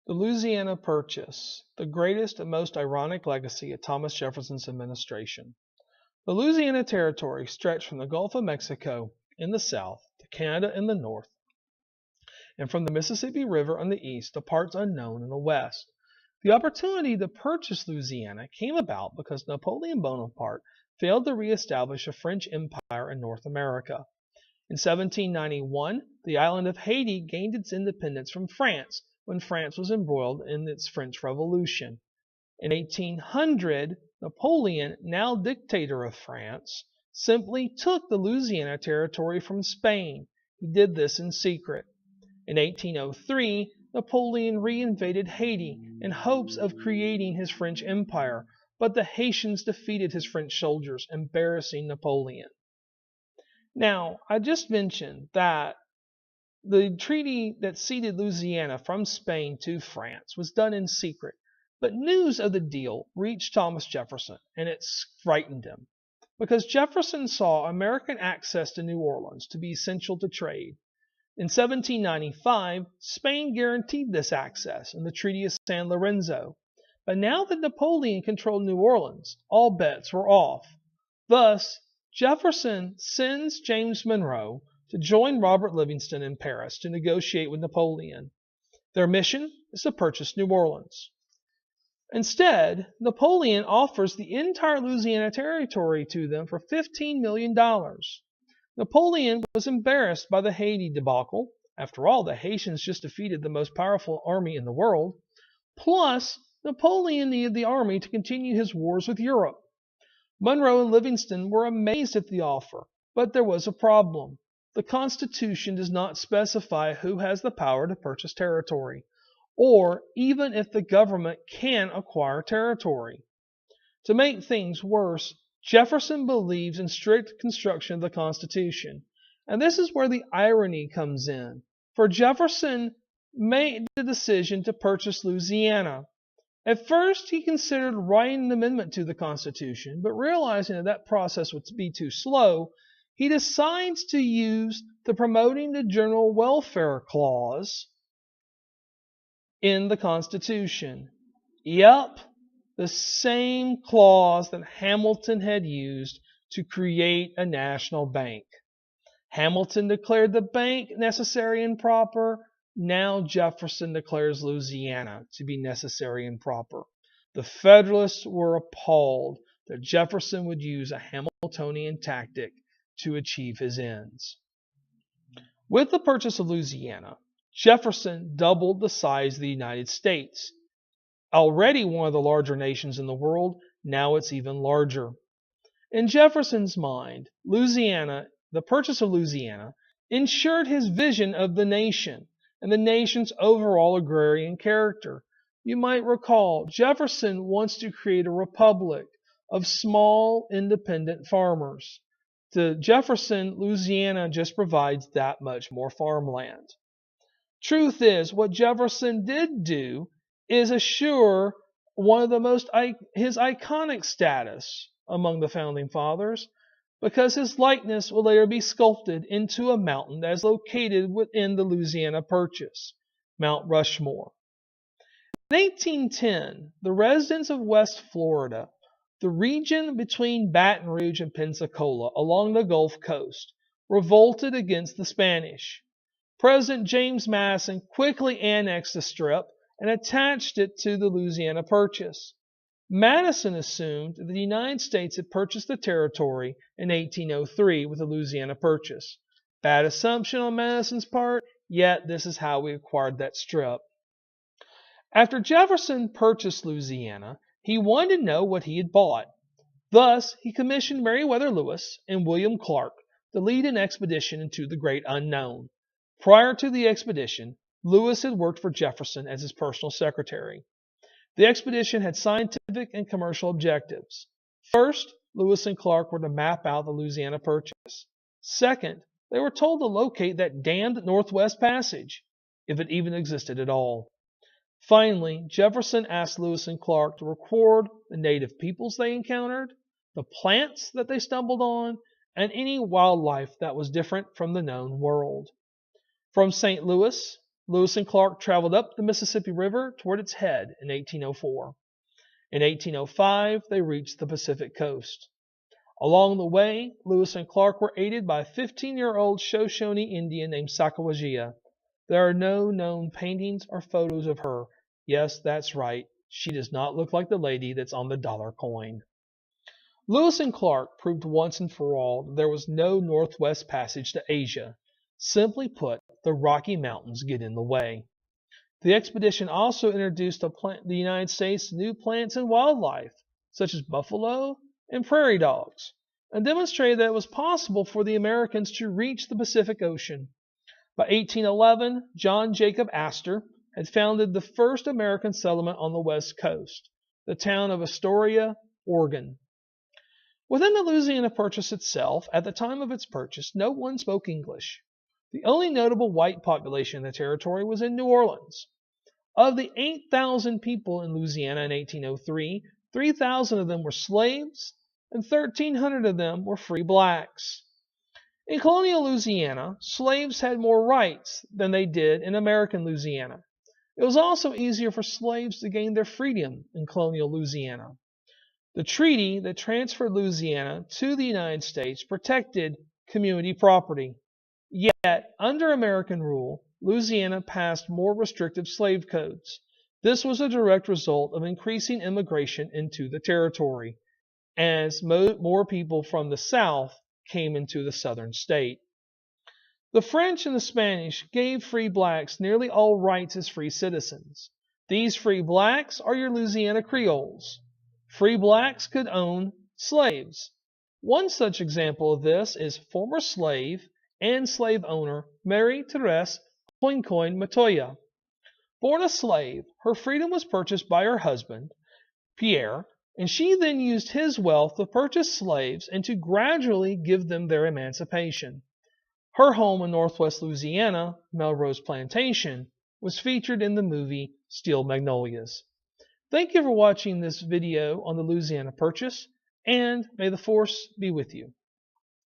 The Louisiana Purchase, the greatest and most ironic legacy of Thomas Jefferson's administration. The Louisiana Territory stretched from the Gulf of Mexico in the south to Canada in the north, and from the Mississippi River on the east to parts unknown in the west. The opportunity to purchase Louisiana came about because Napoleon Bonaparte failed to reestablish a French empire in North America. In 1791, the island of Haiti gained its independence from France when France was embroiled in its French Revolution. In 1800, Napoleon, now dictator of France, simply took the Louisiana Territory from Spain. He did this in secret. In 1803, Napoleon reinvaded Haiti in hopes of creating his French Empire, but the Haitians defeated his French soldiers, embarrassing Napoleon. Now, I just mentioned that the treaty that ceded Louisiana from Spain to France was done in secret, but news of the deal reached Thomas Jefferson, and it frightened him, because Jefferson saw American access to New Orleans to be essential to trade. In 1795, Spain guaranteed this access in the Treaty of San Lorenzo, but now that Napoleon controlled New Orleans, all bets were off. Thus, Jefferson sends James Monroe to join Robert Livingston in Paris to negotiate with Napoleon. Their mission is to purchase New Orleans. Instead, Napoleon offers the entire Louisiana Territory to them for $15 million. Napoleon was embarrassed by the Haiti debacle. After all, the Haitians just defeated the most powerful army in the world. Plus, Napoleon needed the army to continue his wars with Europe. Monroe and Livingston were amazed at the offer, but there was a problem. The Constitution does not specify who has the power to purchase territory, or even if the government can acquire territory. To make things worse, Jefferson believes in strict construction of the Constitution, and this is where the irony comes in, for Jefferson made the decision to purchase Louisiana. At first, he considered writing an amendment to the Constitution, but realizing that process would be too slow, he decides to use the Promoting the General Welfare Clause in the Constitution. Yep, the same clause that Hamilton had used to create a national bank. Hamilton declared the bank necessary and proper. Now Jefferson declares Louisiana to be necessary and proper. The Federalists were appalled that Jefferson would use a Hamiltonian tactic to achieve his ends. With the purchase of Louisiana, Jefferson doubled the size of the United States. Already one of the larger nations in the world, now it's even larger. In Jefferson's mind, the purchase of Louisiana, ensured his vision of the nation and the nation's overall agrarian character. You might recall, Jefferson wants to create a republic of small, independent farmers. To Jefferson, Louisiana just provides that much more farmland. Truth is, what Jefferson did do is assure one of his iconic status among the Founding Fathers, because his likeness will later be sculpted into a mountain that is located within the Louisiana Purchase, Mount Rushmore. In 1810, the residents of West Florida, the region between Baton Rouge and Pensacola along the Gulf Coast, revolted against the Spanish. President James Madison quickly annexed the Strip and attached it to the Louisiana Purchase. Madison assumed that the United States had purchased the territory in 1803 with the Louisiana Purchase. Bad assumption on Madison's part, yet this is how we acquired that strip. After Jefferson purchased Louisiana, he wanted to know what he had bought. Thus, he commissioned Meriwether Lewis and William Clark to lead an expedition into the great unknown. Prior to the expedition, Lewis had worked for Jefferson as his personal secretary. The expedition had scientific and commercial objectives. First, Lewis and Clark were to map out the Louisiana Purchase. Second, they were told to locate that damned Northwest Passage, if it even existed at all. Finally, Jefferson asked Lewis and Clark to record the native peoples they encountered, the plants that they stumbled on, and any wildlife that was different from the known world. From St. Louis, Lewis and Clark traveled up the Mississippi River toward its head in 1804. In 1805, they reached the Pacific coast. Along the way, Lewis and Clark were aided by a 15-year-old Shoshone Indian named Sacagawea. There are no known paintings or photos of her. Yes, that's right. She does not look like the lady that's on the dollar coin. Lewis and Clark proved once and for all that there was no Northwest Passage to Asia. Simply put, the Rocky Mountains get in the way. The expedition also introduced the United States to new plants and wildlife, such as buffalo and prairie dogs, and demonstrated that it was possible for the Americans to reach the Pacific Ocean. By 1811, John Jacob Astor had founded the first American settlement on the West Coast, the town of Astoria, Oregon. Within the Louisiana Purchase itself, at the time of its purchase, no one spoke English. The only notable white population in the territory was in New Orleans. Of the 8,000 people in Louisiana in 1803, 3,000 of them were slaves, and 1,300 of them were free blacks. In colonial Louisiana, slaves had more rights than they did in American Louisiana. It was also easier for slaves to gain their freedom in colonial Louisiana. The treaty that transferred Louisiana to the United States protected community property. Yet, under American rule, Louisiana passed more restrictive slave codes. This was a direct result of increasing immigration into the territory, as more people from the South came into the southern state. The French and the Spanish gave free blacks nearly all rights as free citizens. These free blacks are your Louisiana Creoles. Free blacks could own slaves. One such example of this is former slave and slave owner Mary Therese Coincoin Matoya. Born a slave, her freedom was purchased by her husband, Pierre, and she then used his wealth to purchase slaves and to gradually give them their emancipation. Her home in northwest Louisiana, Melrose Plantation, was featured in the movie Steel Magnolias. Thank you for watching this video on the Louisiana Purchase, and may the Force be with you.